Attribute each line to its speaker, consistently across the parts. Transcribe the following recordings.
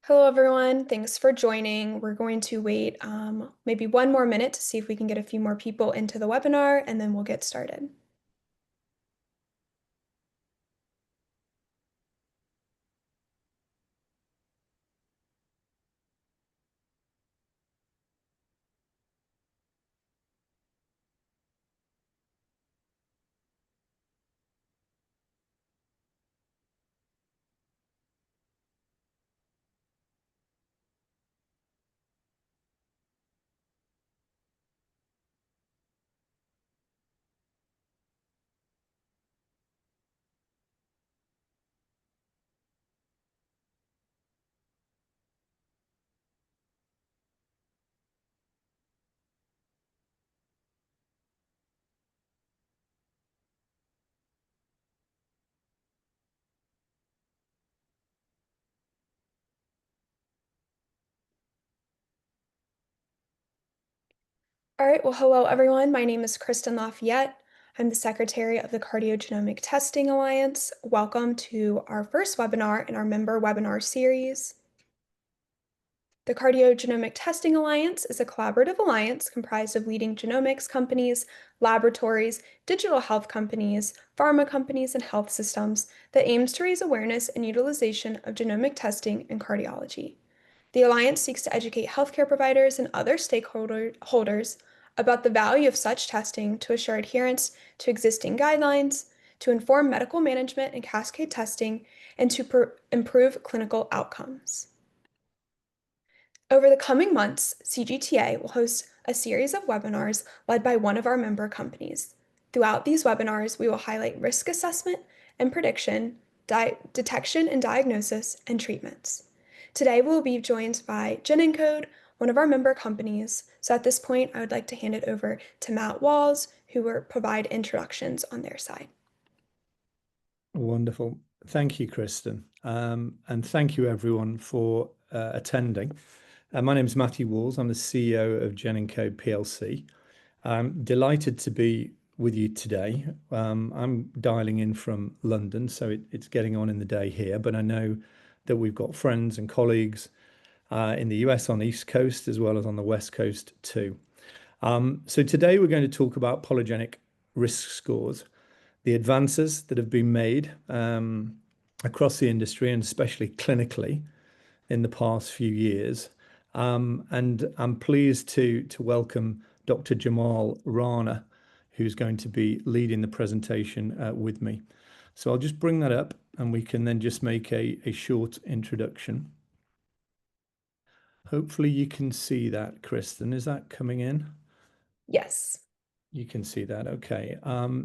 Speaker 1: Hello, everyone. Thanks for joining. We're going to wait maybe one more minute to see if we can get a few more people into the webinar, and then we'll get started. All right, well, hello, everyone. My name is Kristen Lafayette. I'm the Secretary of the Cardiogenomic Testing Alliance. Welcome to our first webinar in our member webinar series. The Cardiogenomic Testing Alliance is a collaborative alliance comprised of leading genomics companies, laboratories, digital health companies, pharma companies, and health systems that aims to raise awareness and utilization of genomic testing in cardiology. The alliance seeks to educate healthcare providers and other stakeholders about the value of such testing to assure adherence to existing guidelines, to inform medical management and cascade testing, and to improve clinical outcomes. Over the coming months, CGTA will host a series of webinars led by one of our member companies. Throughout these webinars, we will highlight risk assessment and prediction, detection and diagnosis, and treatments. Today, we'll be joined by GENinCode, one of our member companies. So at this point, I would like to hand it over to Matt Walls, who will provide introductions on their side.
Speaker 2: Wonderful. Thank you, Kristen. And thank you, everyone, for attending. My name is Matthew Walls. I'm the CEO of GENinCode PLC. I'm delighted to be with you today. I'm dialing in from London, so it's getting on in the day here, but I know that we've got friends and colleagues in the US on the East Coast as well as on the West Coast too. So today we're going to talk about polygenic risk scores, the advances that have been made across the industry and especially clinically in the past few years. And I'm pleased to welcome Dr. Jamal Rana, who's going to be leading the presentation with me. So I'll just bring that up and we can then just make a short introduction. Hopefully you can see that, Kristen. Is that coming in?
Speaker 1: Yes.
Speaker 2: You can see that. Okay.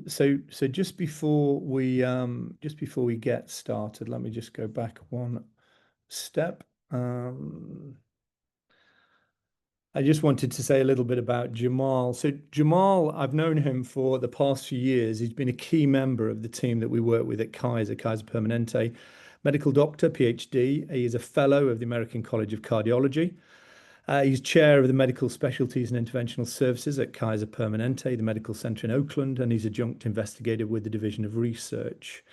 Speaker 2: So just before we get started, let me just go back one step. I just wanted to say a little bit about Jamal. So Jamal, I've known him for the past few years. He's been a key member of the team that we work with at Kaiser Permanente, medical doctor, PhD. He is a fellow of the American College of Cardiology. He's chair of the Medical Specialties and Interventional Services at Kaiser Permanente, the medical center in Oakland, and he's adjunct investigator with the Division of Research.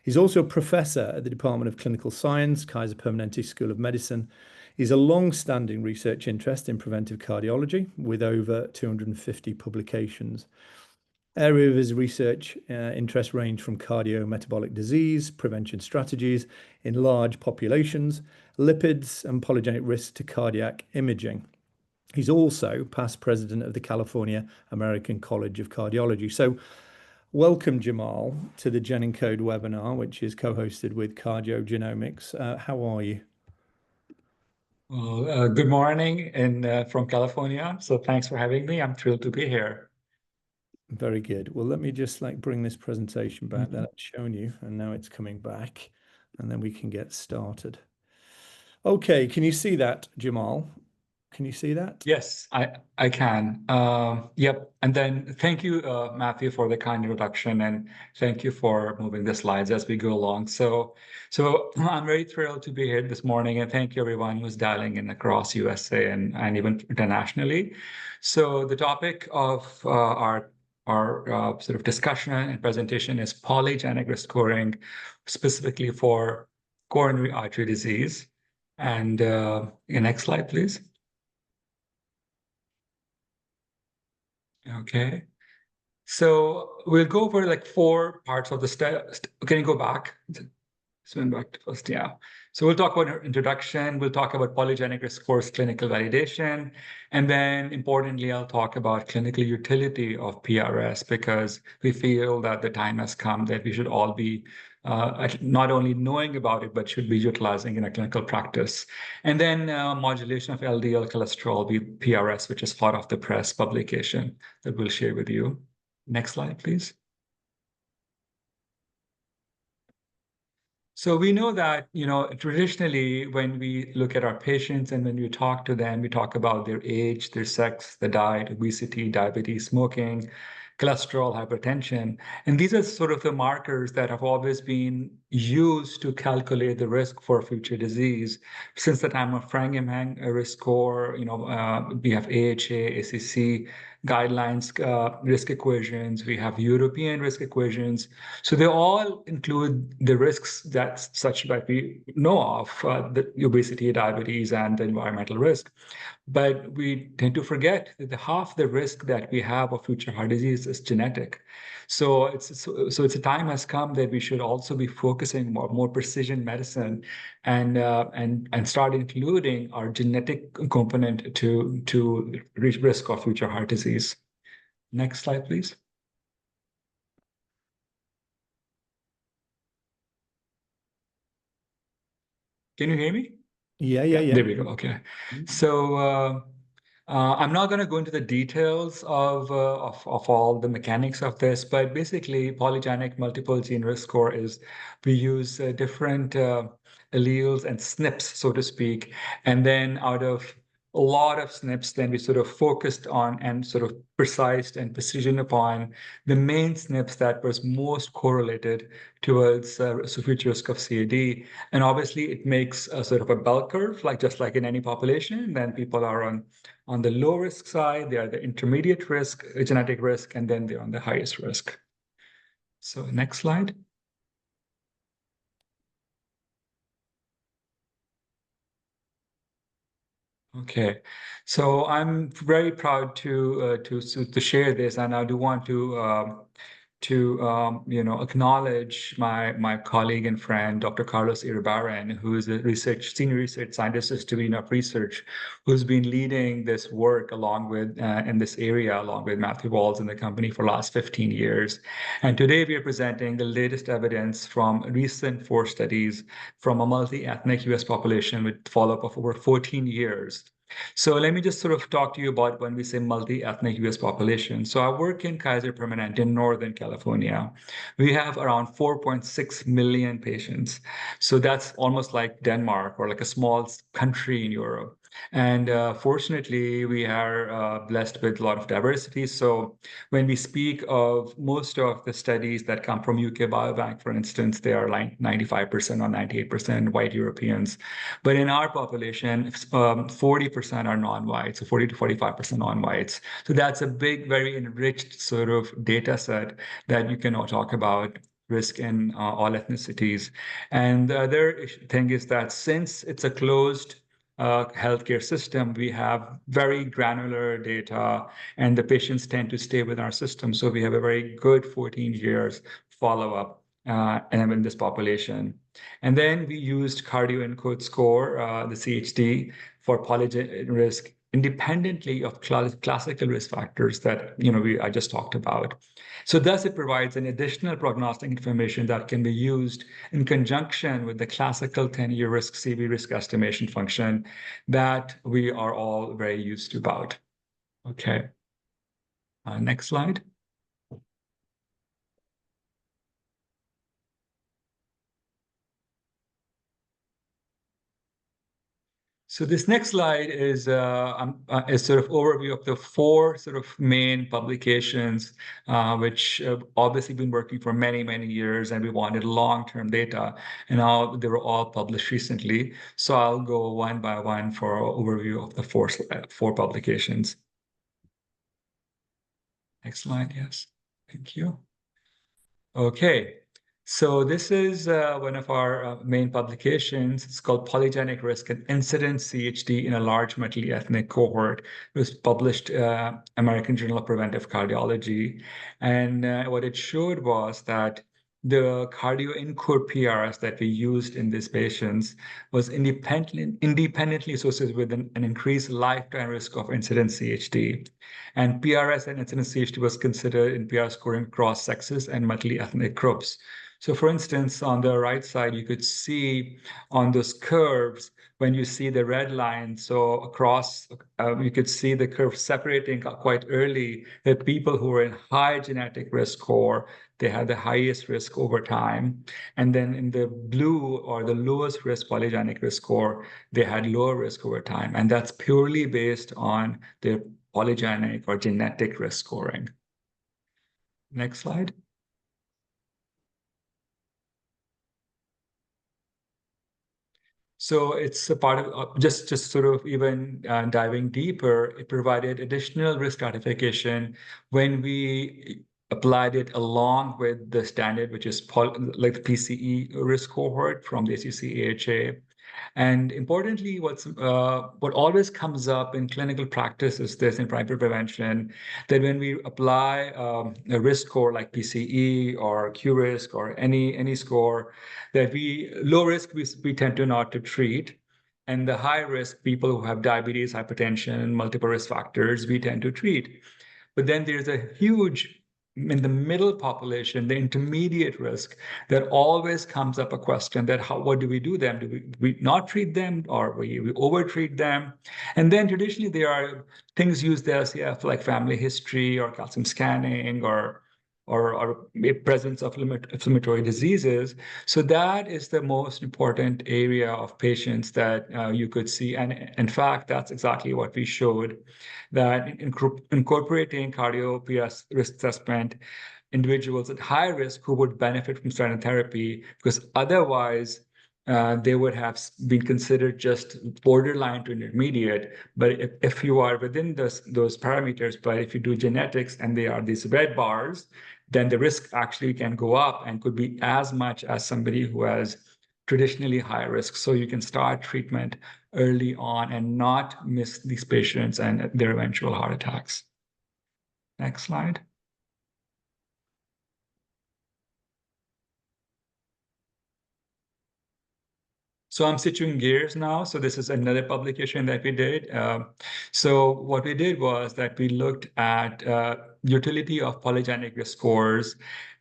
Speaker 2: He's also a professor at the Department of Clinical Science, Kaiser Permanente School of Medicine. He's a long-standing research interest in preventive cardiology with over 250 publications. Area of his research interests range from cardiometabolic disease, prevention strategies in large populations, lipids and polygenic risk to cardiac imaging. He's also past president of the California American College of Cardiology. So welcome, Jamal, to the GENinCode webinar, which is co-hosted with Cardiogenomics. How are you?
Speaker 3: Well, good morning from California. So thanks for having me. I'm thrilled to be here.
Speaker 2: Very good. Well, let me just bring this presentation back that I've shown you, and now it's coming back, and then we can get started. Okay, can you see that, Jamal? Can you see that?
Speaker 3: Yes, I can. Yep. And then thank you, Matthew, for the kind introduction, and thank you for moving the slides as we go along. So I'm very thrilled to be here this morning, and thank you everyone who's dialing in across USA and even internationally. So the topic of our sort of discussion and presentation is polygenic risk scoring, specifically for coronary artery disease. And next slide, please. Okay. So we'll go over like 4 parts of the Can you go back? Swim back to first, yeah. So we'll talk about our introduction, we'll talk about polygenic risk scores, clinical validation, and then importantly, I'll talk about clinical utility of PRS because we feel that the time has come that we should all be not only knowing about it, but should be utilizing in a clinical practice. And then modulation of LDL cholesterol, PRS, which is part of the press publication that we'll share with you. Next slide, please. So we know that, traditionally, when we look at our patients and when we talk to them, we talk about their age, their sex, the diet, obesity, diabetes, smoking, cholesterol, hypertension. And these are sort of the markers that have always been used to calculate the risk for future disease. Since the time of Framingham risk score, we have AHA, ACC guidelines, risk equations, we have European risk equations. So they all include the risks that we know of, the obesity, diabetes, and the environmental risk. But we tend to forget that half the risk that we have of future heart disease is genetic. So it's a time has come that we should also be focusing more precision medicine and start including our genetic component to reach risk of future heart disease. Next slide, please. Can you hear me?
Speaker 2: Yeah.
Speaker 3: There we go. Okay. So I'm not going to go into the details of all the mechanics of this, but basically, polygenic multiple gene risk score is we use different alleles and SNPs, so to speak, and then out of a lot of SNPs, then we sort of focused on and sort of precised and precision upon the main SNPs that was most correlated towards future risk of CAD. And obviously, it makes a sort of a bell curve, just like in any population. Then people are on the low risk side, they are the intermediate risk, genetic risk, and then they're on the highest risk. So next slide. Okay, so I'm very proud to share this, and I do want to acknowledge my colleague and friend, Dr. Carlos Iribarren, who is a senior research scientist at Division of Research, who's been leading this work along with in this area, along with Matthew Walls in the company for the last 15 years. And today we are presenting the latest evidence from recent 4 studies from a multi-ethnic US population with follow-up of over 14 years. So let me just sort of talk to you about when we say multi-ethnic US population. So I work in Kaiser Permanente in Northern California. We have around 4.6 million patients. So that's almost like Denmark or like a small country in Europe. And fortunately, we are blessed with a lot of diversity. So when we speak of most of the studies that come from UK Biobank, for instance, they are like 95% or 98% white Europeans. But in our population, 40% are non-white, so 40 to 45% non-whites. So that's a big, very enriched sort of data set that you can talk about risk in all ethnicities. And the other thing is that since it's a closed healthcare system, we have very granular data, and the patients tend to stay with our system. So we have a very good 14 years follow-up and in this population. And then we used GENinCode score, the CHD, for polygenic risk independently of classical risk factors that I just talked about. So thus it provides an additional prognostic information that can be used in conjunction with the classical 10-year risk CV risk estimation function that we are all very used to about. Okay. Next slide. So this next slide is a sort of overview of the 4 sort of main publications, which have obviously been working for many, many years, and we wanted long-term data. And now they were all published recently. So I'll go one by one for an overview of the 4 publications. Next slide, yes. Thank you. Okay. So this is one of our main publications. It's called Polygenic Risk and Incident CHD in a Large Multi-Ethnic Cohort. It was published American Journal of Preventive Cardiology. And what it showed was that the CardioEncode PRS that we used in these patients was independently associated with an increased lifetime risk of incident CHD. And PRS and incident CHD was considered in PR scoring across sexes and multi-ethnic groups. So for instance, on the right side, you could see on those curves, when you see the red line, so across, you could see the curve separating quite early, that people who were in high genetic risk score, they had the highest risk over time. And then in the blue, or the lowest risk polygenic risk score, they had lower risk over time. And that's purely based on their polygenic or genetic risk scoring. Next slide. So it's a part of just sort of even diving deeper, it provided additional risk stratification when we applied it along with the standard, which is like the PCE risk cohort from the ACC-AHA. And importantly, what always comes up in clinical practice is this in primary prevention, that when we apply a risk score like PCE or Q risk or any score, that low risk we tend to not to treat. And the high risk people who have diabetes, hypertension, multiple risk factors, we tend to treat. But then there's a huge, in the middle population, the intermediate risk, that always comes up a question that what do we do them? Do we not treat them, or we over-treat them? And then traditionally there are things used there, like family history or calcium scanning or a presence of inflammatory diseases. So that is the most important area of patients that you could see. And in fact, that's exactly what we showed, that incorporating cardio PS risk assessment, individuals at high risk who would benefit from statin therapy, because otherwise they would have been considered just borderline to intermediate. But if you are within those parameters, but if you do genetics and they are these red bars, then the risk actually can go up and could be as much as somebody who has traditionally high risk. So you can start treatment early on and not miss these patients and their eventual heart attacks. Next slide. So I'm switching gears now. So this is another publication that we did. So what we did was that we looked at utility of polygenic risk scores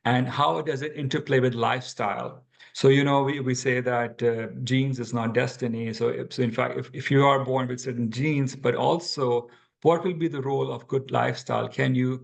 Speaker 3: and how does it interplay with lifestyle. So, we say that genes is not destiny. So in fact, if you are born with certain genes, but also what will be the role of good lifestyle? Can you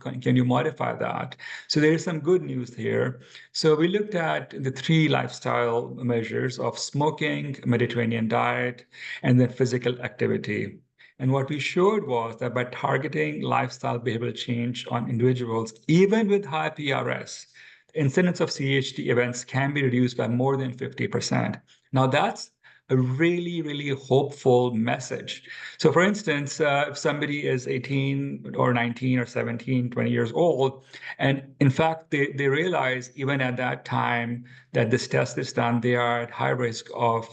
Speaker 3: modify that? So there is some good news here. So we looked at the 3 lifestyle measures of smoking, Mediterranean diet, and then physical activity. And what we showed was that by targeting lifestyle behavioral change on individuals, even with high PRS, the incidence of CHD events can be reduced by more than 50%. Now that's a really, really hopeful message. So for instance, if somebody is 18 or 19 or 17, 20 years old, and in fact, they realize even at that time that this test is done, they are at high risk of,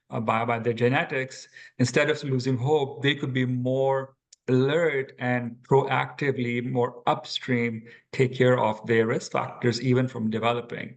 Speaker 3: by their genetics, instead of losing hope, they could be more alert and proactively, more upstream, take care of their risk factors, even from developing.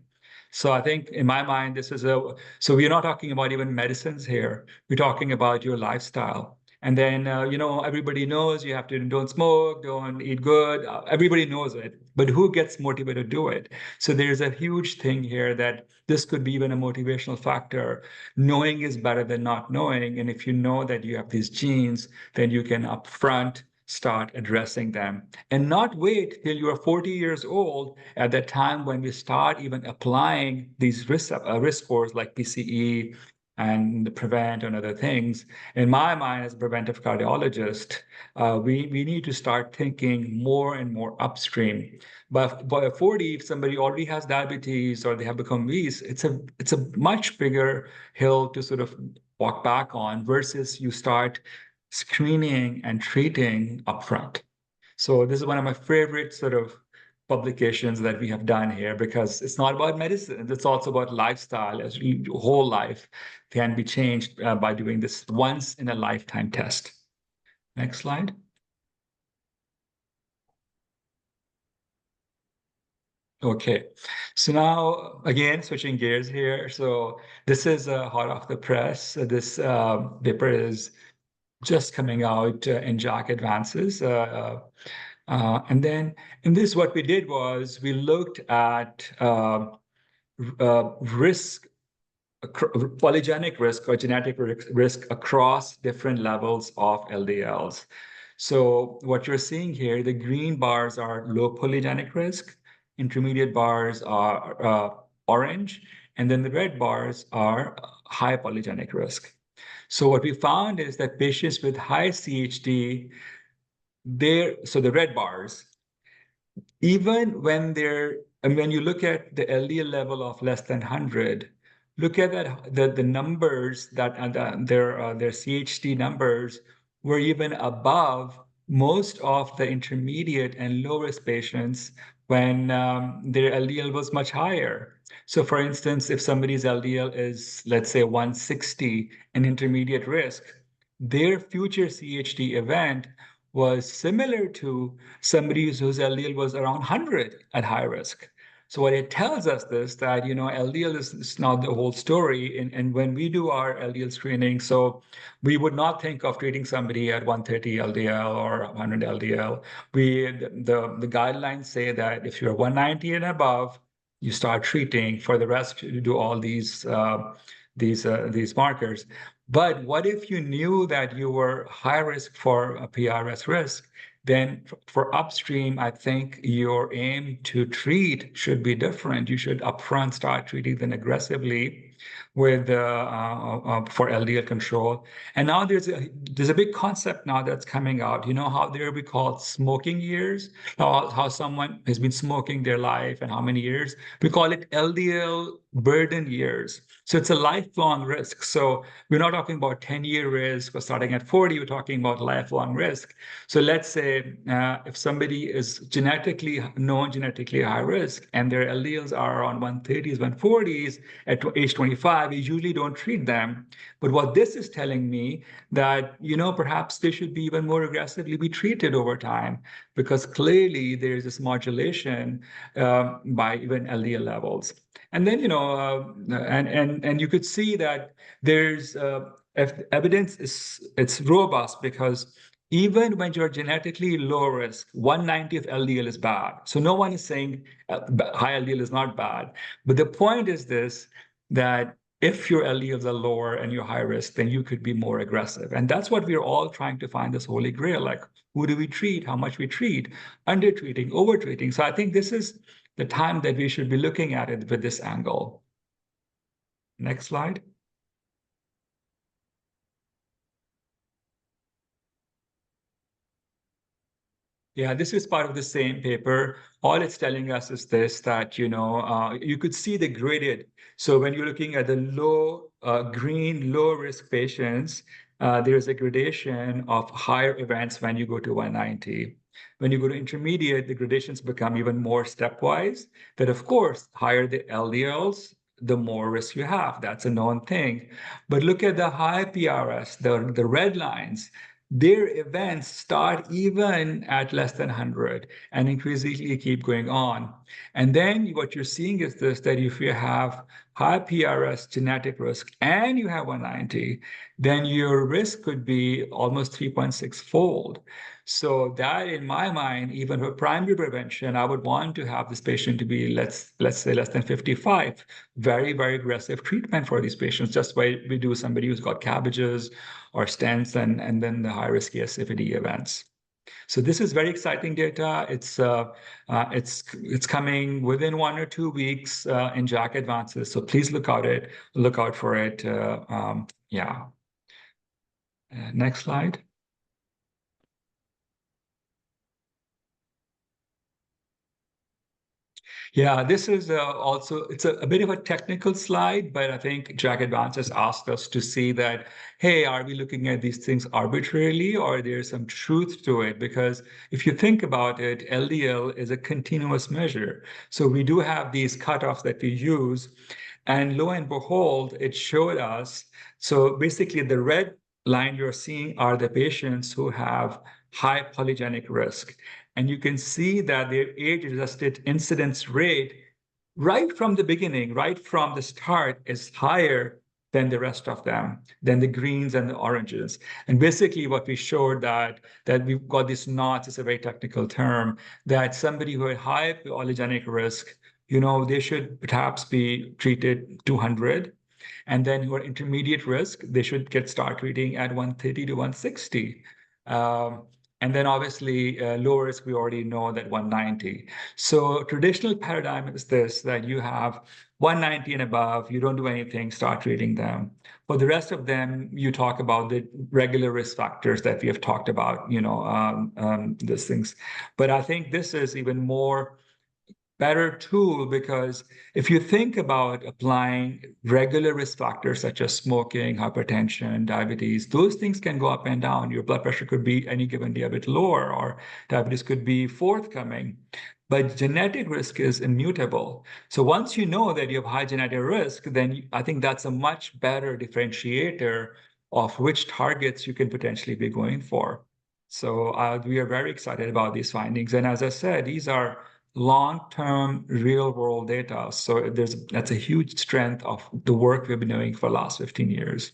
Speaker 3: So I think in my mind, so we're not talking about even medicines here. We're talking about your lifestyle. And then, everybody knows you have to don't smoke, don't eat good. Everybody knows it, but who gets motivated to do it? So there's a huge thing here that this could be even a motivational factor. Knowing is better than not knowing. And if you know that you have these genes, then you can upfront start addressing them and not wait till you are 40 years old at the time when we start even applying these risk scores like PCE and the prevent and other things. In my mind, as a preventive cardiologist, we need to start thinking more and more upstream. But by 40, if somebody already has diabetes or they have become obese, it's a much bigger hill to sort of walk back on versus you start screening and treating upfront. So this is one of my favorite sort of publications that we have done here, because it's not about medicine. It's also about lifestyle, as your whole life can be changed by doing this once in a lifetime test. Next slide. Okay, so now again, switching gears here. So this is hot off the press. This paper is just coming out in JACC Advances. And then in this, what we did was we looked at risk, polygenic risk or genetic risk across different levels of LDLs. So what you're seeing here, the green bars are low polygenic risk, intermediate bars are orange, and then the red bars are high polygenic risk. So what we found is that patients with high CHD, so the red bars, even when when you look at the LDL level of less than 100, look at that the numbers that their CHD numbers were even above most of the intermediate and low risk patients when their LDL was much higher. So for instance, if somebody's LDL is, let's say, 160 in intermediate risk, their future CHD event was similar to somebody whose LDL was around 100 at high risk. So what it tells us is that, LDL is not the whole story. And when we do our LDL screening, so we would not think of treating somebody at 130 LDL or 100 LDL. The guidelines say that if you're 190 and above, you start treating. For the rest, you do all these markers. But what if you knew that you were high risk for a PRS risk? Then for upstream, I think your aim to treat should be different. You should upfront start treating them aggressively with for LDL control. And now there's a big concept now that's coming out. You know how we call smoking years, how someone has been smoking their life and how many years. We call it LDL burden years. So it's a lifelong risk. So we're not talking about 10-year risk or starting at 40. We're talking about lifelong risk. So let's say if somebody is genetically high risk and their LDLs are around 130s, 140s at age 25, we usually don't treat them. But what this is telling me that, perhaps they should be even more aggressively be treated over time, because clearly there's this modulation by even LDL levels. And then, and you could see that there's evidence it's robust, because even when you're genetically low risk, 190th LDL is bad. So no one is saying high LDL is not bad. But the point is this, that if your LDLs are lower and you're high risk, then you could be more aggressive. And that's what we're all trying to find, this holy grail, like who do we treat, how much we treat, under treating, over treating. So I think this is the time that we should be looking at it with this angle. Next slide. Yeah, this is part of the same paper. All it's telling us is this, that, you could see the graded. So when you're looking at the green, low risk patients, there's a gradation of higher events when you go to 190. When you go to intermediate, the gradations become even more stepwise. That, of course, higher the LDLs, the more risk you have. That's a known thing. But look at the high PRS, the red lines. Their events start even at less than 100 and increasingly keep going on. And then what you're seeing is this, that if you have high PRS genetic risk and you have 190, then your risk could be almost 3.6-fold. So that, in my mind, even for primary prevention, I would want to have this patient to be, let's say, less than 55. Very, very aggressive treatment for these patients, just like we do somebody who's got cabbages or stents and then the high-risk ESFD events. So this is very exciting data. It's coming within 1 or 2 weeks in JACC Advances. So please look out for it. Yeah. Next slide. Yeah, this is also, it's a bit of a technical slide, but I think Jack Advance has asked us to see that, hey, are we looking at these things arbitrarily, or there's some truth to it? Because if you think about it, LDL is a continuous measure. So we do have these cutoffs that we use, and lo and behold, it showed us. So basically, the red line you're seeing are the patients who have high polygenic risk. And you can see that their age-adjusted incidence rate right from the beginning, right from the start, is higher than the rest of them, than the greens and the oranges. And basically what we showed that we've got this knots, it's a very technical term, that somebody who had high polygenic risk, they should perhaps be treated 200. And then who are intermediate risk, they should start treating at 130 to 160. And then obviously low risk, we already know that 190. So traditional paradigm is this, that you have 190 and above, you don't do anything, start treating them. For the rest of them, you talk about the regular risk factors that we have talked about, these things. But I think this is even more better tool, because if you think about applying regular risk factors such as smoking, hypertension, diabetes, those things can go up and down. Your blood pressure could be any given day a bit lower, or diabetes could be forthcoming. But genetic risk is immutable. So once you know that you have high genetic risk, then I think that's a much better differentiator of which targets you can potentially be going for. So we are very excited about these findings. And as I said, these are long-term real-world data. So that's a huge strength of the work we've been doing for the last 15 years.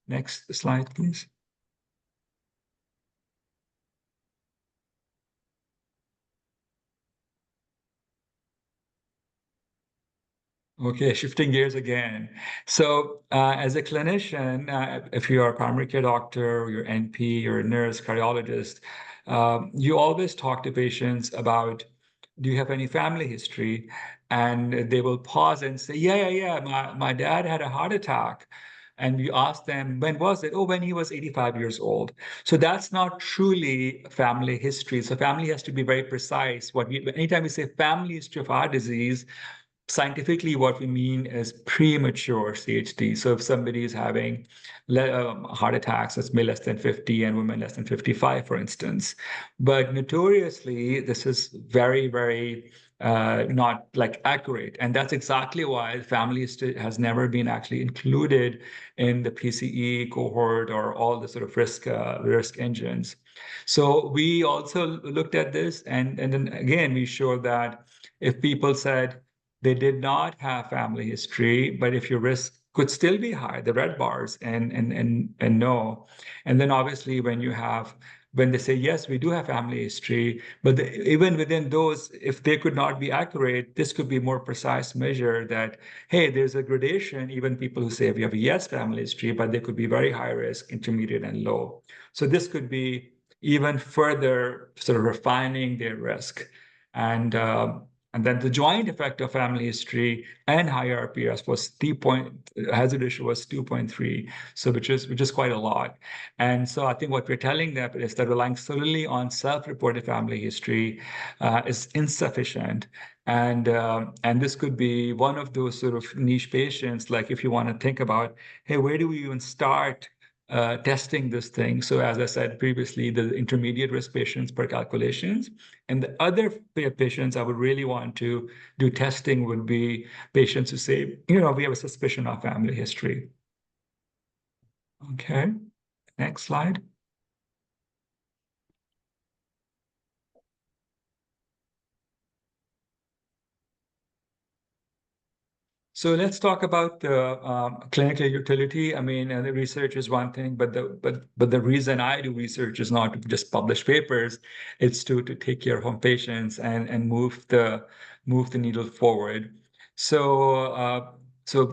Speaker 3: Next slide, please. Okay, shifting gears again. So as a clinician, if you're a primary care doctor, or you're NP, you're a nurse, cardiologist, you always talk to patients about, do you have any family history? And they will pause and say, yeah, my dad had a heart attack. And you ask them, when was it? Oh, when he was 85 years old. So that's not truly family history. So family has to be very precise. Anytime we say family history of heart disease, scientifically, what we mean is premature CHD. So if somebody is having heart attacks, it's male less than 50 and women less than 55, for instance. But notoriously, this is very, very not accurate. And that's exactly why family history has never been actually included in the PCE cohort or all the sort of risk engines. So we also looked at this, and then again, we showed that if people said, they did not have family history, but if your risk could still be high, the red bars, and no. And then obviously when they say, yes, we do have family history, but even within those, if they could not be accurate, this could be more precise measure that, hey, there's a gradation, even people who say we have a yes family history, but they could be very high risk, intermediate, and low. So this could be even further sort of refining their risk. And then the joint effect of family history and higher RPS was hazard ratio was 2.3, so which is quite a lot. And so I think what we're telling them is that relying solely on self-reported family history is insufficient. And this could be one of those sort of niche patients, like if you want to think about, hey, where do we even start testing this thing? So as I said previously, the intermediate risk patients per calculations, and the other patients I would really want to do testing would be patients who say, we have a suspicion of family history. Okay, next slide. So let's talk about the clinical utility. I mean, the research is one thing, but the reason I do research is not to just publish papers; it's to take care of home patients and move the needle forward. So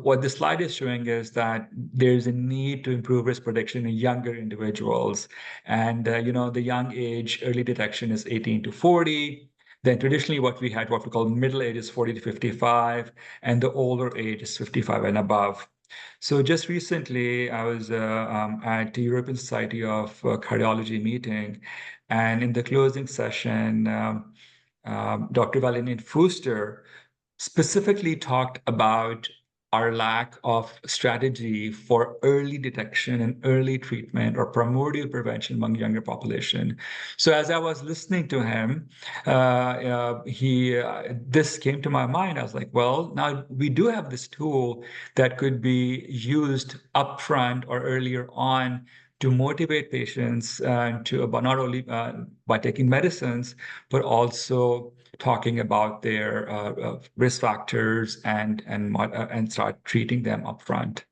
Speaker 3: what this slide is showing is that there's a need to improve risk prediction in younger individuals, and the young age early detection is 18 to 40. Then traditionally what we call middle age is 40 to 55, and the older age is 55 and above. So just recently, I was at the European Society of Cardiology meeting, and in the closing session, Dr. Valentine Fuster specifically talked about our lack of strategy for early detection and early treatment or primordial prevention among younger population. So as I was listening to him, this came to my mind. I was like, well, now we do have this tool that could be used upfront or earlier on to motivate patients but not only by taking medicines, but also talking about their risk factors and start treating them upfront.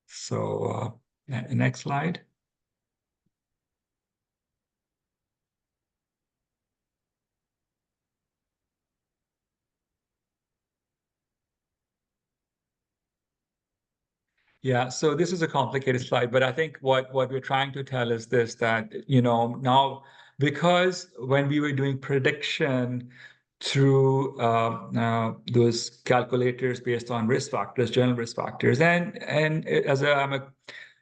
Speaker 3: So next slide. Yeah, so this is a complicated slide, but I think what we're trying to tell is this, that, now, because when we were doing prediction through those calculators based on risk factors, general risk factors, and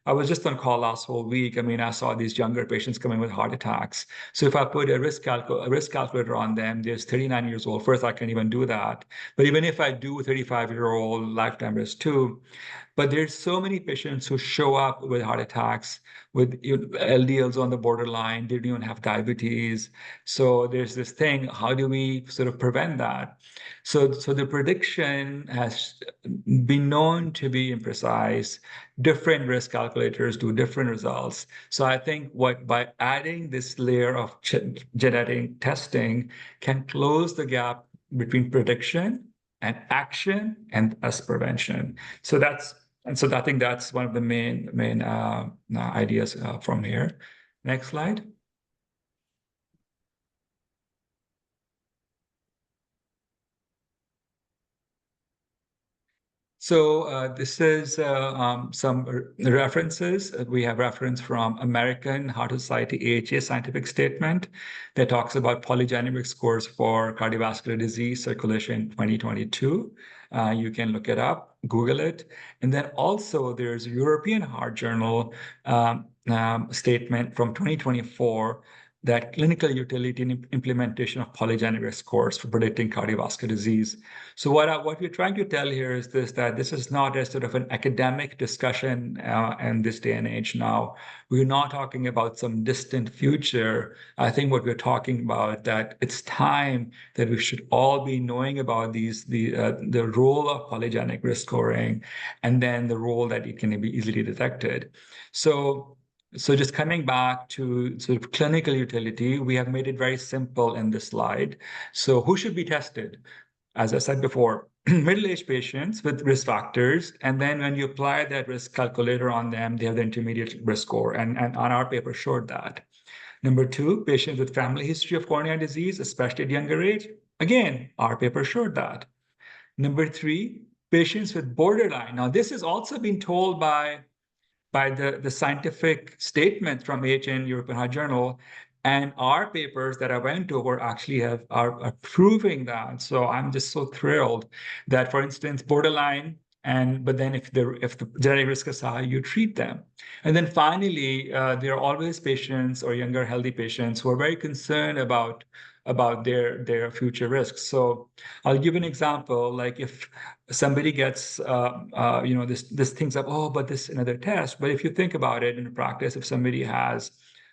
Speaker 3: I was just on call last whole week. I mean, I saw these younger patients coming with heart attacks. So if I put a risk calculator on them, they're 39 years old. First, I can't even do that. But even if I do 35-year-old lifetime risk too, but there's so many patients who show up with heart attacks, with LDLs on the borderline, they don't even have diabetes. So there's this thing, how do we sort of prevent that? So the prediction has been known to be imprecise. Different risk calculators do different results. So I think by adding this layer of genetic testing can close the gap between prediction and action and thus prevention. So I think that's one of the main ideas from here. Next slide. So this is some references. We have reference from American Heart Society AHA scientific statement that talks about polygenic scores for cardiovascular disease circulation 2022. You can look it up, Google it. And then also there's a European Heart Journal statement from 2024 that clinical utility and implementation of polygenic risk scores for predicting cardiovascular disease. So what we're trying to tell here is this, that this is not a sort of an academic discussion in this day and age now. We're not talking about some distant future. I think what we're talking about, that it's time that we should all be knowing about the role of polygenic risk scoring, and then the role that it can be easily detected. So just coming back to sort of clinical utility, we have made it very simple in this slide. So who should be tested? As I said before, middle-aged patients with risk factors, and then when you apply that risk calculator on them, they have the intermediate risk score, and on our paper showed that. Number two, patients with family history of coronary disease, especially at younger age. Again, our paper showed that. Number three, patients with borderline. Now, this has also been told by the scientific statement from AHN European Heart Journal, and our papers that I went over actually are proving that. So I'm just so thrilled that, for instance, borderline, but then if the genetic risk is high, you treat them. And then finally, there are always patients or younger healthy patients who are very concerned about their future risks. So I'll give an example. Like if somebody gets this thinks of, oh, but this is another test. But if you think about it in practice, if somebody has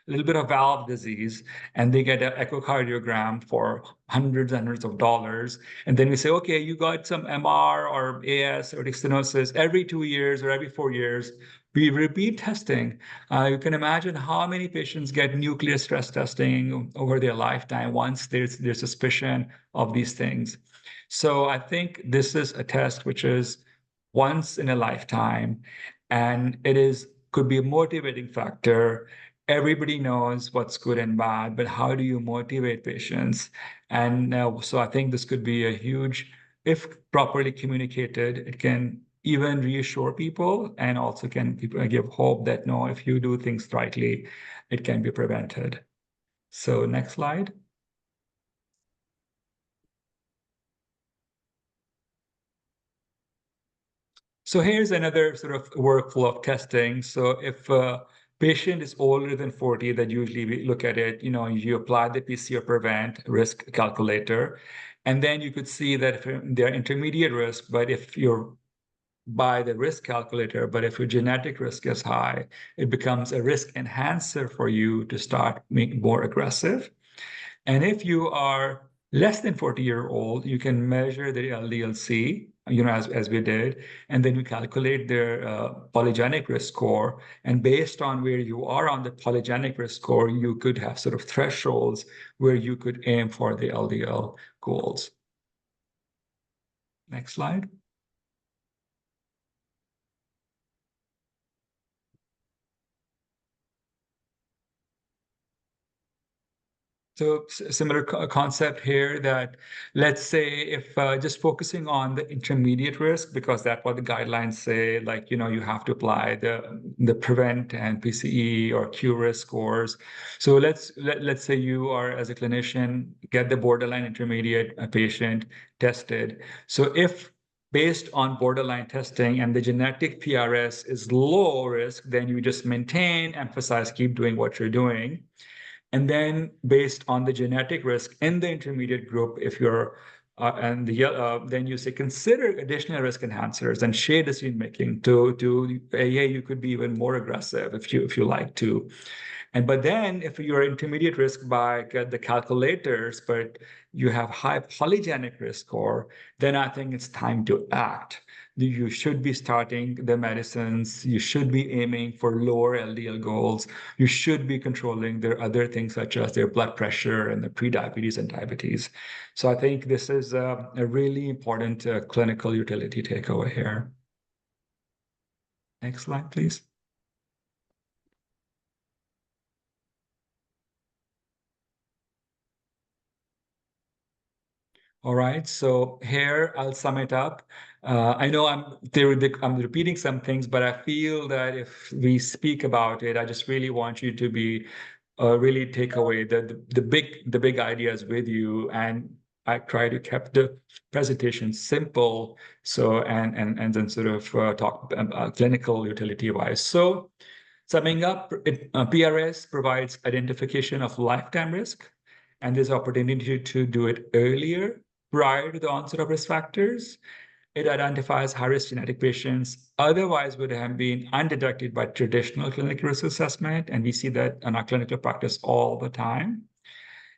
Speaker 3: a little bit of valve disease and they get an echocardiogram for hundreds of dollars, and then we say, okay, you got some MR or AS or stenosis every 2 years or every 4 years, we repeat testing. You can imagine how many patients get nuclear stress testing over their lifetime once there's suspicion of these things. So I think this is a test which is once in a lifetime, and could be a motivating factor. Everybody knows what's good and bad, but how do you motivate patients? And so I think this could be a huge, if properly communicated, it can even reassure people, and also can give hope that no, if you do things rightly, it can be prevented. So next slide. So here's another sort of workflow of testing. So if patient is older than 40, that usually we look at it, you apply the PCR prevent risk calculator, and then you could see that if they're intermediate risk, but if you're by the risk calculator, but if your genetic risk is high, it becomes a risk enhancer for you to start being more aggressive. And if you are less than 40-year-old, you can measure the LDL-C, as we did, and then you calculate their polygenic risk score. And based on where you are on the polygenic risk score, you could have sort of thresholds where you could aim for the LDL goals. Next slide. So similar concept here, that let's say if just focusing on the intermediate risk, because that's what the guidelines say, like, you have to apply the prevent and PCE or Q risk scores. So let's say you are, as a clinician, get the borderline intermediate patient tested. So if based on borderline testing and the genetic PRS is low risk, then you just maintain, emphasize, keep doing what you're doing. And then based on the genetic risk in the intermediate group, if you're then you say consider additional risk enhancers and share decision making you could be even more aggressive if you like to. But then if you're intermediate risk by the calculators, but you have high polygenic risk score, then I think it's time to act. You should be starting the medicines. You should be aiming for lower LDL goals. You should be controlling their other things, such as their blood pressure and the prediabetes and diabetes. So I think this is a really important clinical utility takeaway here. Next slide, please. All right, so here I'll sum it up. I know I'm repeating some things, but I feel that if we speak about it, I just really want you to be really take away the big ideas with you, and I try to keep the presentation simple, so and then sort of talk clinical utility wise. So summing up, PRS provides identification of lifetime risk, and there's opportunity to do it earlier prior to the onset of risk factors. It identifies high-risk genetic patients otherwise would have been undetected by traditional clinical risk assessment, and we see that in our clinical practice all the time.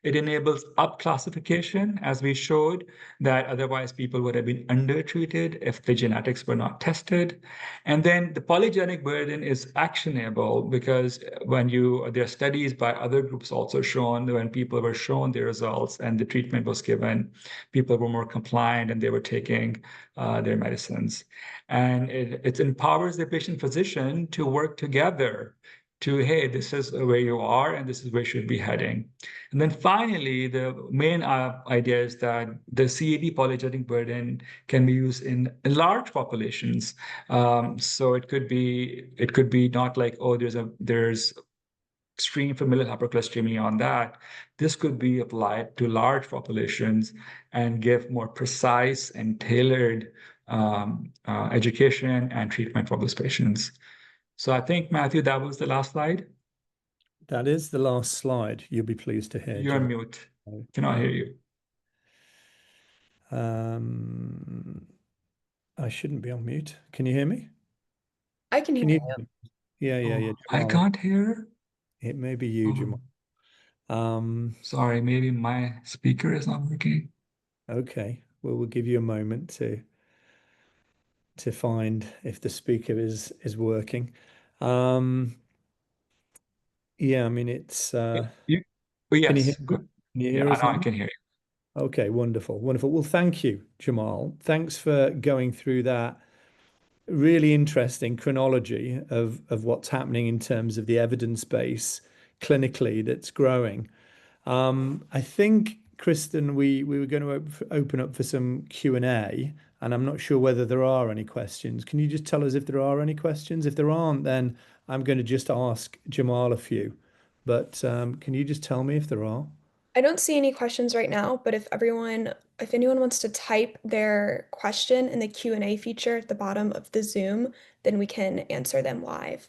Speaker 3: It enables up classification, as we showed, that otherwise people would have been undertreated if the genetics were not tested. And then the polygenic burden is actionable, because there are studies by other groups also shown that when people were shown their results and the treatment was given, people were more compliant and they were taking their medicines. And it empowers the patient physician to work together to, hey, this is where you are and this is where you should be heading. And then finally, the main idea is that the CAD polygenic burden can be used in large populations. So it could be not like, oh, there's extreme familial hypercholesterolemia on that. This could be applied to large populations and give more precise and tailored education and treatment for those patients. So I think, Matthew, that was the last slide.
Speaker 2: That is the last slide. You'll be pleased to hear.
Speaker 3: You're on mute. Cannot hear you.
Speaker 2: I shouldn't be on mute. Can you hear me?
Speaker 1: I can hear you.
Speaker 2: Yeah.
Speaker 3: I can't hear.
Speaker 2: It may be you, Jamal.
Speaker 3: Sorry, maybe my speaker is not working.
Speaker 2: Okay. Well, we'll give you a moment to find if the speaker is working. Yeah, I mean it's
Speaker 3: Yes.
Speaker 2: can you hear
Speaker 3: Good.
Speaker 2: can you
Speaker 3: Yeah,
Speaker 2: hear us
Speaker 3: I
Speaker 2: now?
Speaker 3: can hear you.
Speaker 2: Okay, wonderful. Well, thank you, Jamal. Thanks for going through that really interesting chronology of what's happening in terms of the evidence base clinically that's growing. I think, Kristen, we were going to open up for some Q&A, and I'm not sure whether there are any questions. Can you just tell us if there are any questions? If there aren't, then I'm going to just ask Jamal a few. But can you just tell me if there are?
Speaker 1: I don't see any questions right now, but if anyone wants to type their question in the Q&A feature at the bottom of the Zoom, then we can answer them live.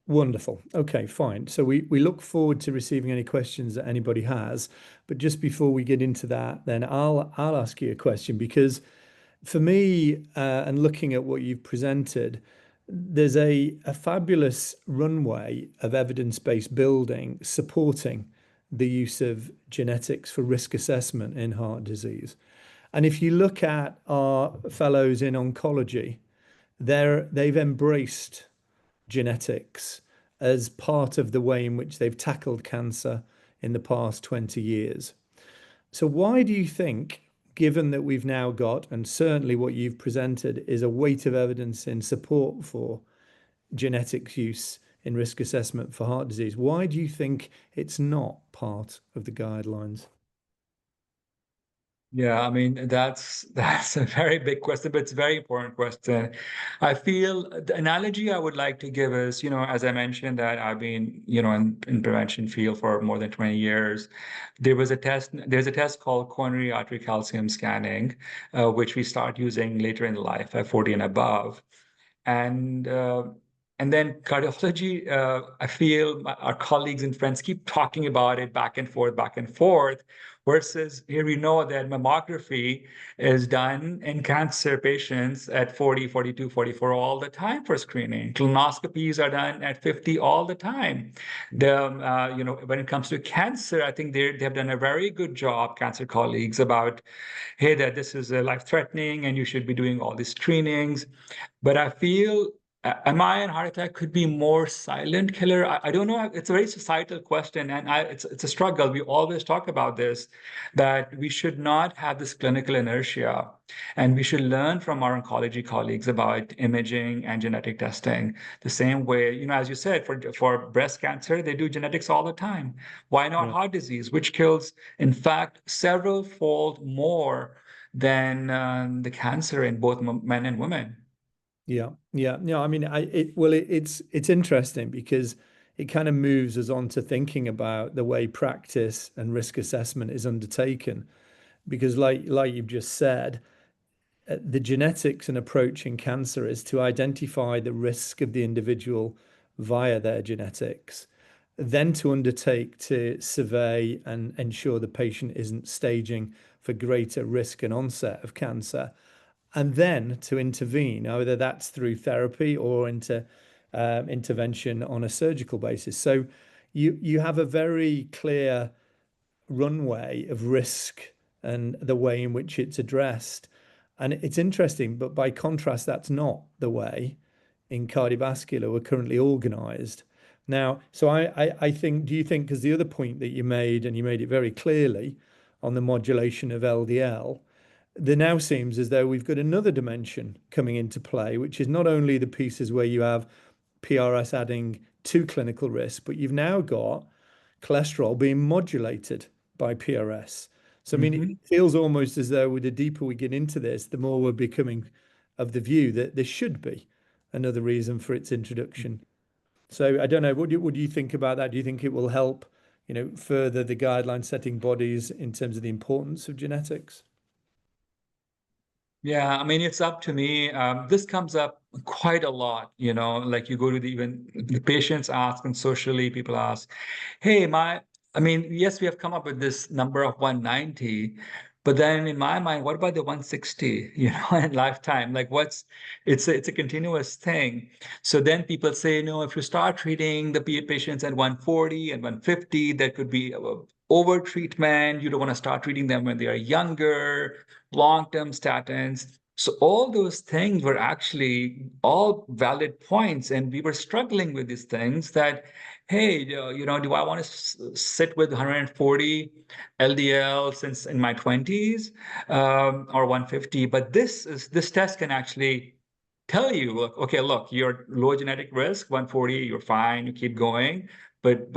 Speaker 2: Wonderful. Okay, fine. So we look forward to receiving any questions that anybody has. But just before we get into that, then I'll ask you a question because for me, and looking at what you've presented, there's a fabulous runway of evidence-based building supporting the use of genetics for risk assessment in heart disease. And if you look at our fellows in oncology, they've embraced genetics as part of the way in which they've tackled cancer in the past 20 years. So why do you think, given that we've now got, and certainly what you've presented is a weight of evidence in support for genetics use in risk assessment for heart disease, why do you think it's not part of the guidelines?
Speaker 3: Yeah, I mean that's a very big question, but it's a very important question. I feel the analogy I would like to give is, as I mentioned that I've been, in prevention field for more than 20 years. There's a test called coronary artery calcium scanning, which we start using later in life at 40 and above. And and then cardiology, I feel our colleagues and friends keep talking about it back and forth, versus here we know that mammography is done in cancer patients at 40, 42, 44 all the time for screening. Colonoscopies are done at 50 all the time. When it comes to cancer, I think they have done a very good job, cancer colleagues, about, hey, that this is life-threatening and you should be doing all these screenings. But I feel MI and heart attack could be more silent killer. I don't know. It's a very societal question, and it's a struggle. We always talk about this, that we should not have this clinical inertia, and we should learn from our oncology colleagues about imaging and genetic testing. The same way, as you said, for breast cancer, they do genetics all the time. Why not
Speaker 2: Yeah.
Speaker 3: heart disease, which kills, in fact, several fold more than the cancer in both men and women?
Speaker 2: Yeah, yeah, no, I mean, it's interesting because it kind of moves us on to thinking about the way practice and risk assessment is undertaken. Because, like you've just said, the genetics and approach in cancer is to identify the risk of the individual via their genetics, then to undertake to survey and ensure the patient isn't staging for greater risk and onset of cancer and then to intervene, either that's through therapy or into intervention on a surgical basis. So you have a very clear runway of risk and the way in which it's addressed. And it's interesting, but by contrast, that's not the way in cardiovascular we're currently organized. Now, so I think, do you think, because the other point that you made, and you made it very clearly on the modulation of LDL, there now seems as though we've got another dimension coming into play, which is not only the pieces where you have PRS adding to clinical risk, but you've now got cholesterol being modulated by PRS. So, I mean, it
Speaker 3: Mhm.
Speaker 2: feels almost as though the deeper we get into this, the more we're becoming of the view that there should be another reason for its introduction. So, I don't know, what do you think about that? Do you think it will help, further the guideline setting bodies in terms of the importance of genetics?
Speaker 3: Yeah, I mean, it's up to me. This comes up quite a lot, like you go to even the patients ask, and socially people ask, hey, I mean, yes, we have come up with this number of 190, but then in my mind, what about the 160, in lifetime? Like it's a continuous thing. So then people say, no, if you start treating the patients at 140 and 150, that could be over treatment. You don't want to start treating them when they are younger, long-term statins. So all those things were actually all valid points, and we were struggling with these things that, hey, do I want to sit with 140 LDL since in my 20s, or 150? But this test can actually tell you, look, okay, look, you're low genetic risk, 140, you're fine, you keep going. But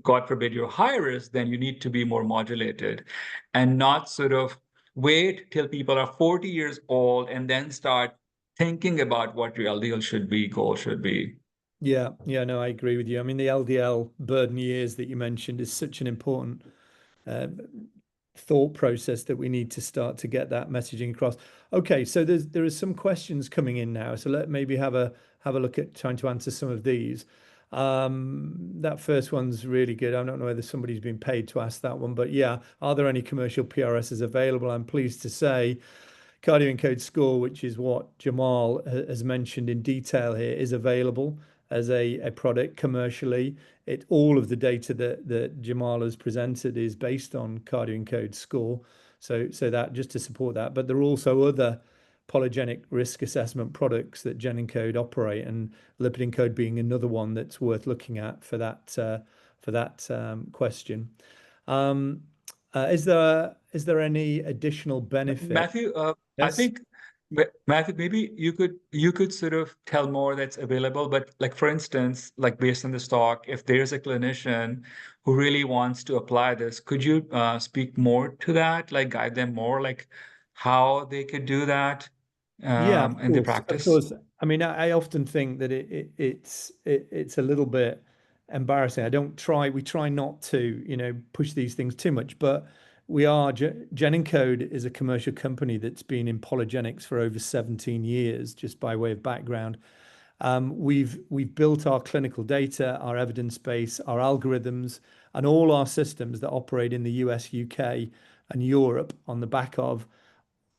Speaker 3: God forbid you're high risk, then you need to be more modulated, and not sort of wait till people are 40 years old and then start thinking about what your LDL should be, goal should be.
Speaker 2: Yeah, yeah, no, I agree with you. I mean, the LDL burden years that you mentioned is such an important uh, thought process that we need to start to get that messaging across. Okay, so there are some questions coming in now, so let maybe have a look at trying to answer some of these. That first one's really good. I don't know whether somebody's been paid to ask that one, but yeah, are there any commercial PRSs available? I'm pleased to say CardioEncode Score, which is what Jamal has mentioned in detail here, is available as a product commercially. All of the data that Jamal has presented is based on CardioEncode Score. So that just to support that. But there are also other polygenic risk assessment products that GENinCode operate, and LipidEncode being another one that's worth looking at for that question. Is there any additional benefit?
Speaker 3: Matthew, I
Speaker 2: Yes.
Speaker 3: think Matthew, maybe you could sort of tell more that's available, but like for instance, like based on this talk, if there's a clinician who really wants to apply this, could you speak more to that, like guide them more, like how they could do that
Speaker 2: Yeah, of
Speaker 3: in their
Speaker 2: course, of
Speaker 3: practice?
Speaker 2: course. I mean, I often think that it's a little bit embarrassing. We try not to, push these things too much, but GENinCode is a commercial company that's been in polygenics for over 17 years, just by way of background. We've built our clinical data, our evidence base, our algorithms, and all our systems that operate in the US, UK, and Europe on the back of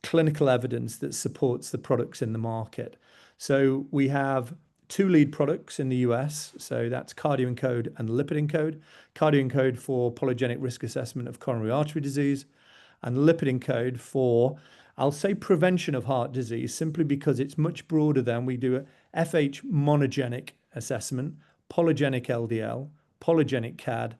Speaker 2: clinical evidence that supports the products in the market. So we have two lead products in the US. So that's CardioEncode and LipidEncode. CardioEncode for polygenic risk assessment of coronary artery disease, and LipidEncode for, I'll say, prevention of heart disease, simply because it's much broader than we do a FH monogenic assessment, polygenic LDL, polygenic CAD,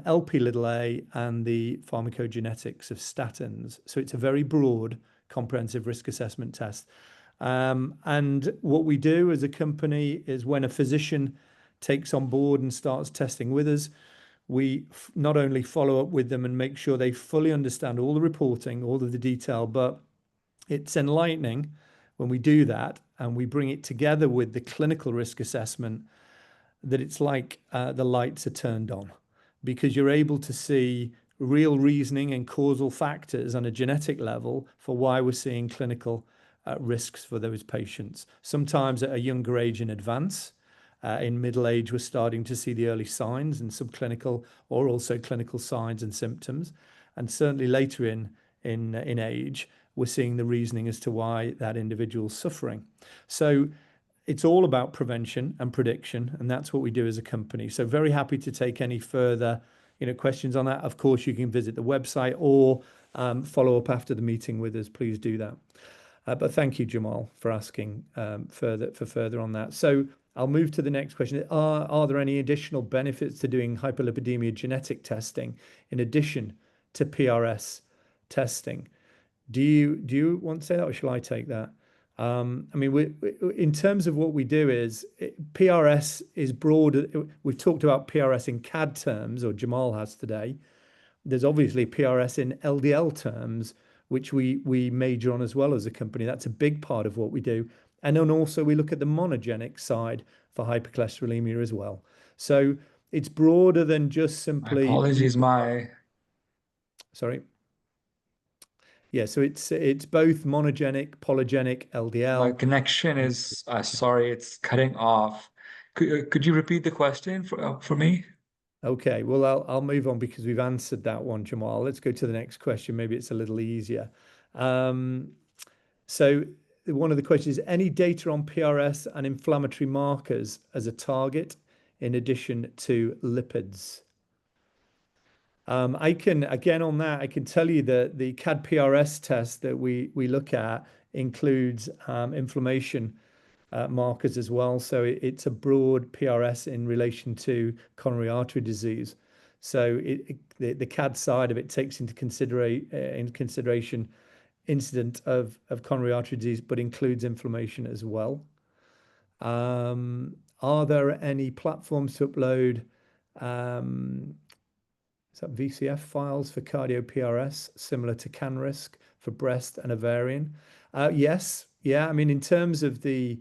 Speaker 2: LP little a, and the pharmacogenetics of statins. So it's a very broad, comprehensive risk assessment test. And what we do as a company is when a physician takes on board and starts testing with us, we not only follow up with them and make sure they fully understand all the reporting, all of the detail, but it's enlightening when we do that and we bring it together with the clinical risk assessment, that it's like the lights are turned on, because you're able to see real reasoning and causal factors on a genetic level for why we're seeing clinical risks for those patients. Sometimes at a younger age in advance, in middle age, we're starting to see the early signs and subclinical or also clinical signs and symptoms. And certainly later in age, we're seeing the reasoning as to why that individual's suffering. So it's all about prevention and prediction, and that's what we do as a company. So very happy to take any further, questions on that. Of course, you can visit the website or follow up after the meeting with us. Please do that. But thank you, Jamal, for asking further on that. So I'll move to the next question. Are there any additional benefits to doing hyperlipidemia genetic testing in addition to PRS testing? Do you want to say that, or shall I take that? I mean, in terms of what we do is PRS is broad. We've talked about PRS in CAD terms, or Jamal has today. There's obviously PRS in LDL terms, which we major on as well as a company. That's a big part of what we do. And then also we look at the monogenic side for hypercholesterolemia as well. So it's broader than just
Speaker 3: My
Speaker 2: simply,
Speaker 3: apologies, my
Speaker 2: sorry. Yeah, so it's both monogenic, polygenic,
Speaker 3: my
Speaker 2: LDL.
Speaker 3: connection is sorry, it's cutting off. Could you repeat the question for me?
Speaker 2: Okay, well, I'll move on because we've answered that one, Jamal. Let's go to the next question. Maybe it's a little easier. So one of the questions is, any data on PRS and inflammatory markers as a target in addition to lipids? I can, again, on that, I can tell you that the CAD PRS test that we look at includes inflammation markers as well. So it's a broad PRS in relation to coronary artery disease. So the CAD side of it takes into consideration incident of coronary artery disease, but includes inflammation as well. Are there any platforms to upload VCF files for cardio PRS similar to CanRisk for breast and ovarian? Yes. Yeah. I mean, in terms of the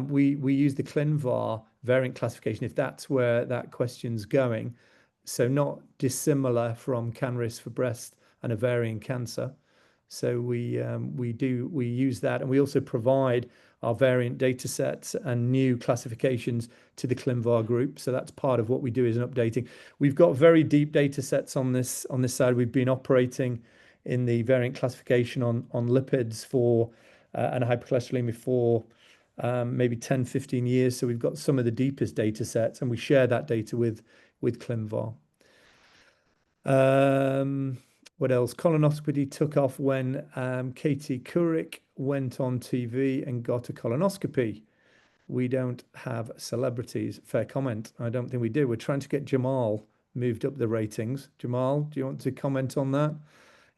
Speaker 2: we use the ClinVar variant classification, if that's where that question's going. So not dissimilar from CanRisk for breast and ovarian cancer. So we use that, and we also provide our variant data sets and new classifications to the ClinVar group. So that's part of what we do is an updating. We've got very deep data sets on this side. We've been operating in the variant classification on lipids for and hypercholesterolemia for maybe 10, 15 years. So we've got some of the deepest data sets, and we share that data with ClinVar. What else? Colonoscopy took off when Katie Couric went on TV and got a colonoscopy. We don't have celebrities. Fair comment. I don't think we do. We're trying to get Jamal moved up the ratings. Jamal, do you want to comment on that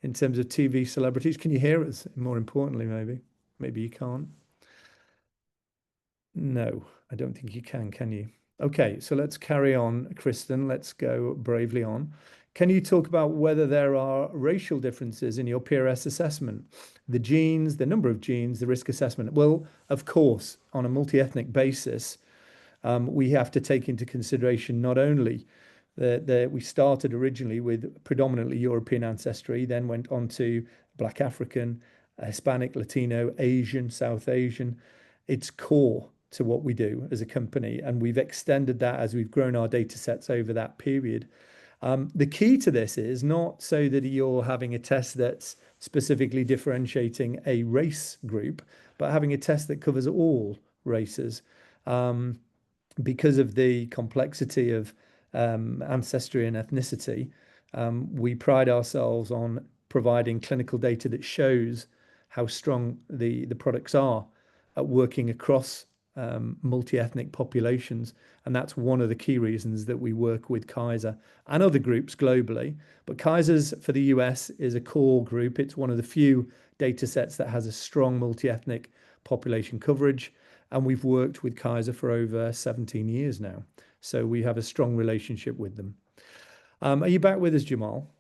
Speaker 2: in terms of TV celebrities? Can you hear us? More importantly, maybe you can't. No, I don't think you can you? Okay, so let's carry on, Kristen. Let's go bravely on. Can you talk about whether there are racial differences in your PRS assessment? The genes, the number of genes, the risk assessment. Well, of course, on a multi-ethnic basis, we have to take into consideration not only that we started originally with predominantly European ancestry, then went on to Black African, Hispanic, Latino, Asian, South Asian. It's core to what we do as a company, and we've extended that as we've grown our data sets over that period. The key to this is not so that you're having a test that's specifically differentiating a race group, but having a test that covers all races. Because of the complexity of ancestry and ethnicity, we pride ourselves on providing clinical data that shows how strong the products are at working across multi-ethnic populations. And that's one of the key reasons that we work with Kaiser and other groups globally. But Kaiser's for the US is a core group. It's one of the few data sets that has a strong multi-ethnic population coverage. And we've worked with Kaiser for over 17 years now. So we have a strong relationship with them. Are you back with us, Jamal?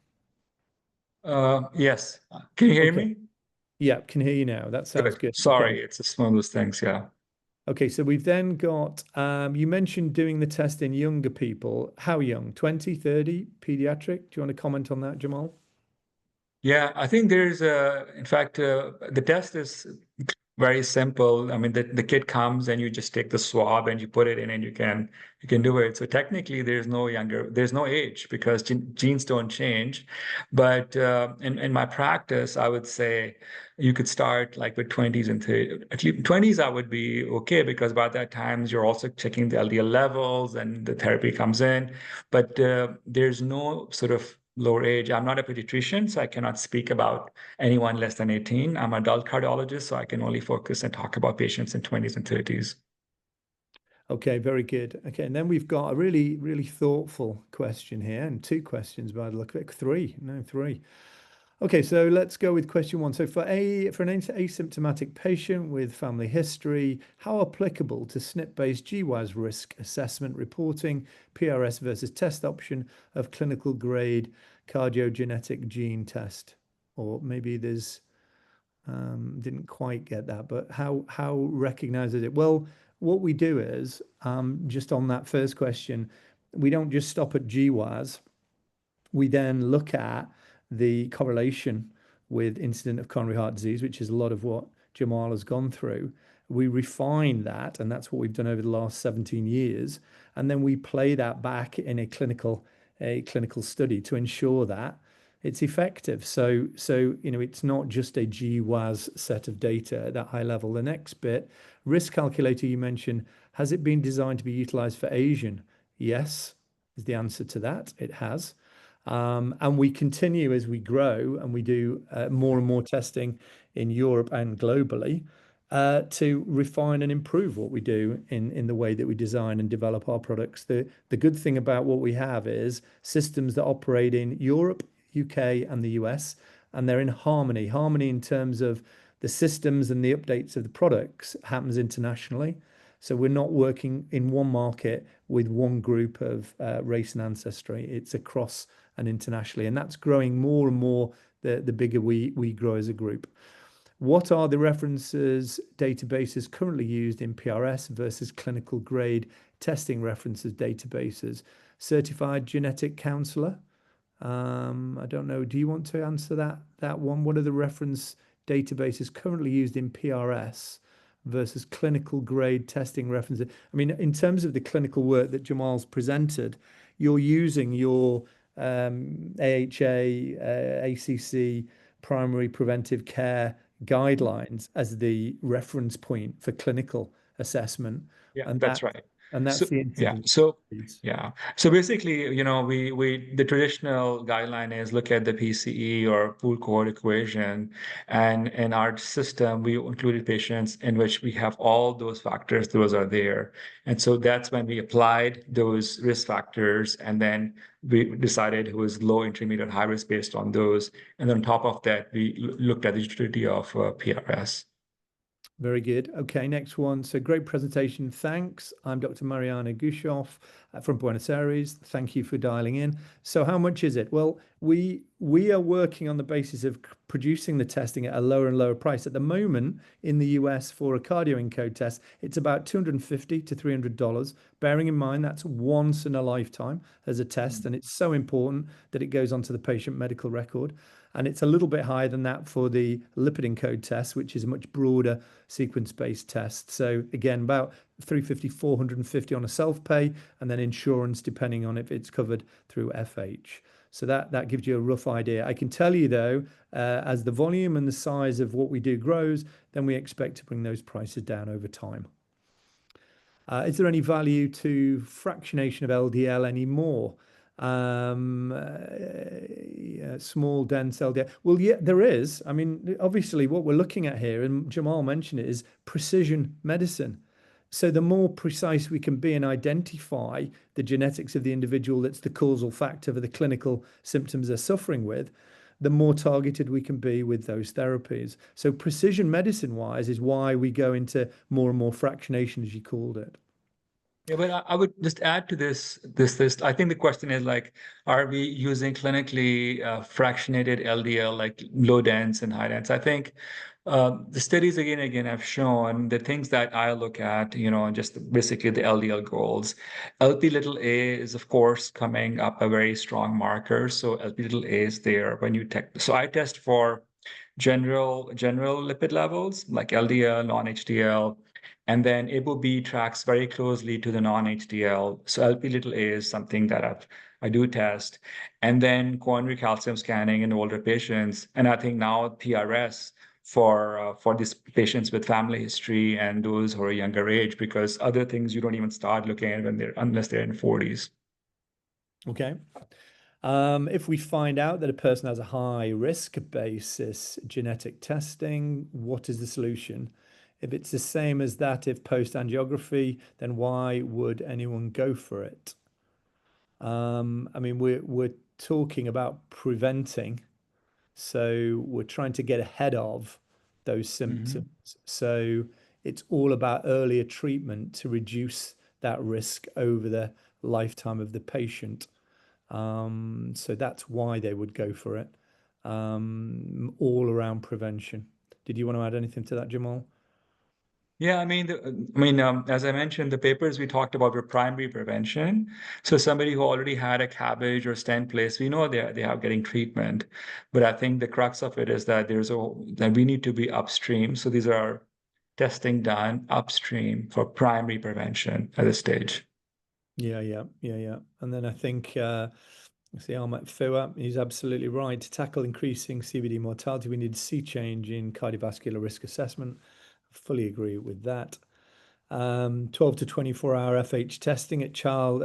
Speaker 3: Yes. Can you hear
Speaker 2: Okay.
Speaker 3: me?
Speaker 2: Yeah, can hear you now. That sounds good.
Speaker 3: Sorry,
Speaker 2: Okay.
Speaker 3: it's just one of those things. Yeah.
Speaker 2: Okay, so we've then got, you mentioned doing the test in younger people. How young? 20, 30, pediatric? Do you want to comment on that, Jamal?
Speaker 3: Yeah, I think in fact, the test is very simple. I mean, the kid comes and you just take the swab and you put it in and you can do it. So technically, there's no age because genes don't change. But in my practice, I would say you could start like with 20s and 30, at least 20s, I would be okay because by that time you're also checking the LDL levels and the therapy comes in. But there's no sort of lower age. I'm not a pediatrician, so I cannot speak about anyone less than 18. I'm an adult cardiologist, so I can only focus and talk about patients in 20s and 30s.
Speaker 2: Okay, very good. Okay, and then we've got a really, really thoughtful question here, and two questions by the look of it. Three. Okay, so let's go with question one. So for an asymptomatic patient with family history, how applicable to SNP-based GWAS risk assessment reporting, PRS versus test option of clinical grade cardiogenetic gene test? Or maybe there's didn't quite get that, but how recognizes it? Well, what we do is just on that first question, we don't just stop at GWAS. We then look at the correlation with incident of coronary heart disease, which is a lot of what Jamal has gone through. We refine that, and that's what we've done over the last 17 years. And then we play that back in a clinical study to ensure that it's effective. So it's not just a GWAS set of data at that high level. The next bit, risk calculator you mentioned, has it been designed to be utilized for Asian? Yes, is the answer to that. It has. And we continue as we grow and we do more and more testing in Europe and globally to refine and improve what we do in the way that we design and develop our products. The good thing about what we have is systems that operate in Europe, UK, and the US, and they're in harmony. Harmony in terms of the systems and the updates of the products happens internationally. So we're not working in one market with one group of race and ancestry. It's across and internationally, and that's growing more and more the bigger we grow as a group. What are the references databases currently used in PRS versus clinical grade testing references databases? Certified genetic counselor, I don't know. Do you want to answer that one? What are the reference databases currently used in PRS versus clinical grade testing references? I mean, in terms of the clinical work that Jamal's presented, you're using your AHA, ACC primary preventive care guidelines as the reference point for clinical assessment,
Speaker 3: Yeah,
Speaker 2: and
Speaker 3: that's right.
Speaker 2: that's
Speaker 3: So
Speaker 2: the
Speaker 3: yeah,
Speaker 2: incidence.
Speaker 3: so yeah. So basically, we the traditional guideline is look at the PCE or pool cohort equation, and in our system we included patients in which we have all those factors, those are there. And so that's when we applied those risk factors, and then we decided who was low, intermediate, high risk based on those. And then on top of that, we looked at the utility of PRS.
Speaker 2: Very good. Okay, next one. So great presentation. Thanks. I'm Dr. Mariana Gushoff from Buenos Aires. Thank you for dialing in. So how much is it? Well, we are working on the basis of producing the testing at a lower and lower price. At the moment in the US for a CardioEncode test, it's about $250 to $300, bearing in mind that's once in a lifetime as a test, and it's so important that it goes onto the patient medical record. And it's a little bit higher than that for the lipid encode test, which is a much broader sequence-based test. So again, about 350, 450 on a self-pay, and then insurance depending on if it's covered through FH. So that gives you a rough idea. I can tell you though, as the volume and the size of what we do grows, then we expect to bring those prices down over time. Is there any value to fractionation of LDL anymore? Small, dense LDL. Well, yeah, there is. I mean, obviously, what we're looking at here, and Jamal mentioned it, is precision medicine. So the more precise we can be and identify the genetics of the individual that's the causal factor for the clinical symptoms they're suffering with, the more targeted we can be with those therapies. So precision medicine wise is why we go into more and more fractionation, as you called it.
Speaker 3: Yeah, but I would just add to this. I think the question is like, are we using clinically fractionated LDL, like low dense and high dense? I think the studies again and again have shown the things that I look at, just basically the LDL goals. LP little a is of course coming up a very strong marker. So LP little a is there when you test. So I test for general lipid levels like LDL, non-HDL. And then ApoB tracks very closely to the non-HDL. So LP little a is something that I do test. And then coronary calcium scanning in older patients. And I think now PRS for these patients with family history and those who are younger age, because other things you don't even start looking at unless they're in 40s.
Speaker 2: Okay. If we find out that a person has a high risk basis genetic testing, what is the solution? If it's the same as that if post angiography, then why would anyone go for it? I mean, we're talking about preventing, so we're trying to get ahead of those symptoms. So it's all about earlier treatment to reduce that risk over the lifetime of the patient. So that's why they would go for it. All around prevention. Did you want to add anything to that, Jamal?
Speaker 3: Yeah, as I mentioned, the papers we talked about were primary prevention. So somebody who already had a cabbage or stent placed, we know they are getting treatment. But I think the crux of it is that that we need to be upstream. So these are testing done upstream for primary prevention at this stage.
Speaker 2: Yeah. And then I think see Ahmet Fouad, he's absolutely right. To tackle increasing CVD mortality, we need to see change in cardiovascular risk assessment. I fully agree with that. 12 to 24-hour FH testing at child,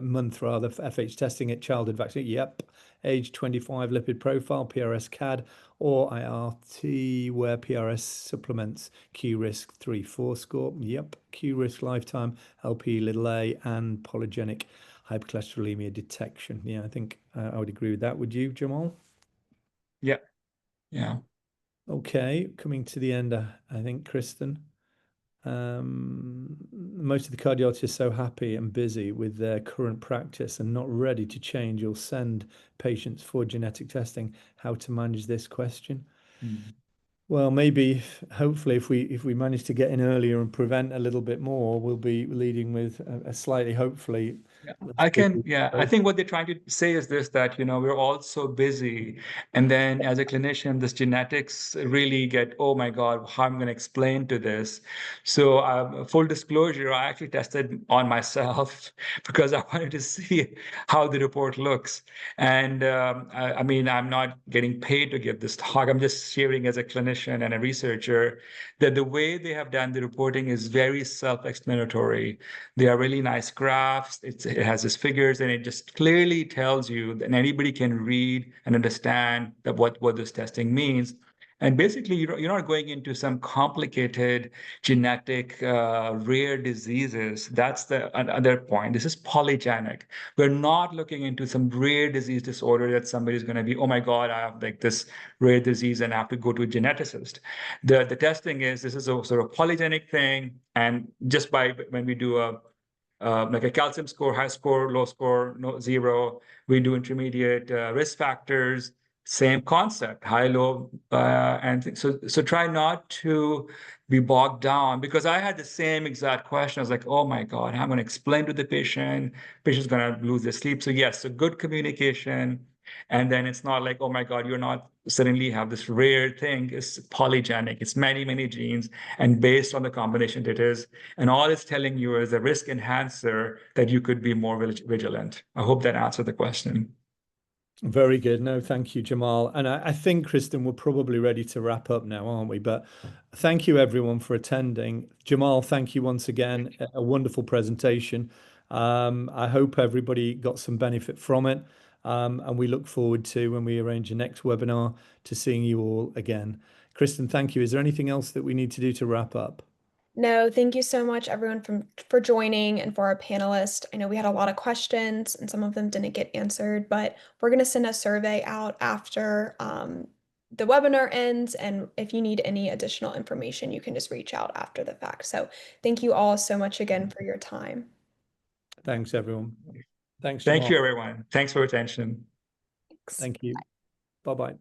Speaker 2: month rather, FH testing at childhood vaccine. Yep. Age 25 lipid profile, PRS CAD, or IRT, where PRS supplements Q risk 3-4 score. Yep. Q risk lifetime, LP little a, and polygenic hypercholesterolemia detection. Yeah, I think I would agree with that. Would you, Jamal?
Speaker 3: Yeah. Yeah.
Speaker 2: Okay, coming to the end, I think, Kristen. Most of the cardiologists are so happy and busy with their current practice and not ready to change or send patients for genetic testing. How to manage this question? Well, maybe, hopefully, if we manage to get in earlier and prevent a little bit more, we'll be leading with a slightly, hopefully,
Speaker 3: I think what they're trying to say is this, that, we're all so busy. And then as a clinician, this genetics really get, oh my God, how I'm going to explain to this. So full disclosure, I actually tested on myself because I wanted to see how the report looks. And I mean, I'm not getting paid to give this talk. I'm just sharing as a clinician and a researcher that the way they have done the reporting is very self-explanatory. They are really nice graphs. It has its figures, and it just clearly tells you, and anybody can read and understand that what this testing means. And basically, you're not going into some complicated genetic rare diseases. That's the other point. This is polygenic. We're not looking into some rare disease disorder that somebody's going to be, oh my God, I have like this rare disease and I have to go to a geneticist. The testing is, this is a sort of polygenic thing. And just by when we do like a calcium score, high score, low score, no, zero, we do intermediate risk factors, same concept, high, low, and so try not to be bogged down, because I had the same exact question. I was like, oh my God, I'm going to explain to the patient's going to lose their sleep. So yes, so good communication. And then it's not like, oh my God, you're not suddenly have this rare thing. It's polygenic. It's many, many genes. And based on the combination it is, and all it's telling you is a risk enhancer that you could be more vigilant. I hope that answered the question.
Speaker 2: Very good. No, thank you, Jamal. And I think, Kristen, we're probably ready to wrap up now, aren't we? But thank you, everyone, for attending. Jamal, thank you once again. A wonderful presentation. I hope everybody got some benefit from it. And we look forward to, when we arrange the next webinar, to seeing you all again. Kristen, thank you. Is there anything else that we need to do to wrap up?
Speaker 1: No, thank you so much, everyone, for joining, and for our panelists. I know we had a lot of questions and some of them didn't get answered, but we're going to send a survey out after the webinar ends. And if you need any additional information, you can just reach out after the fact. So thank you all so much again for your time.
Speaker 2: Thanks, everyone. Thanks,
Speaker 3: Thank
Speaker 2: Jamal.
Speaker 3: you, everyone. Thanks for your attention.
Speaker 1: Thanks.
Speaker 2: Thank you. Bye-bye.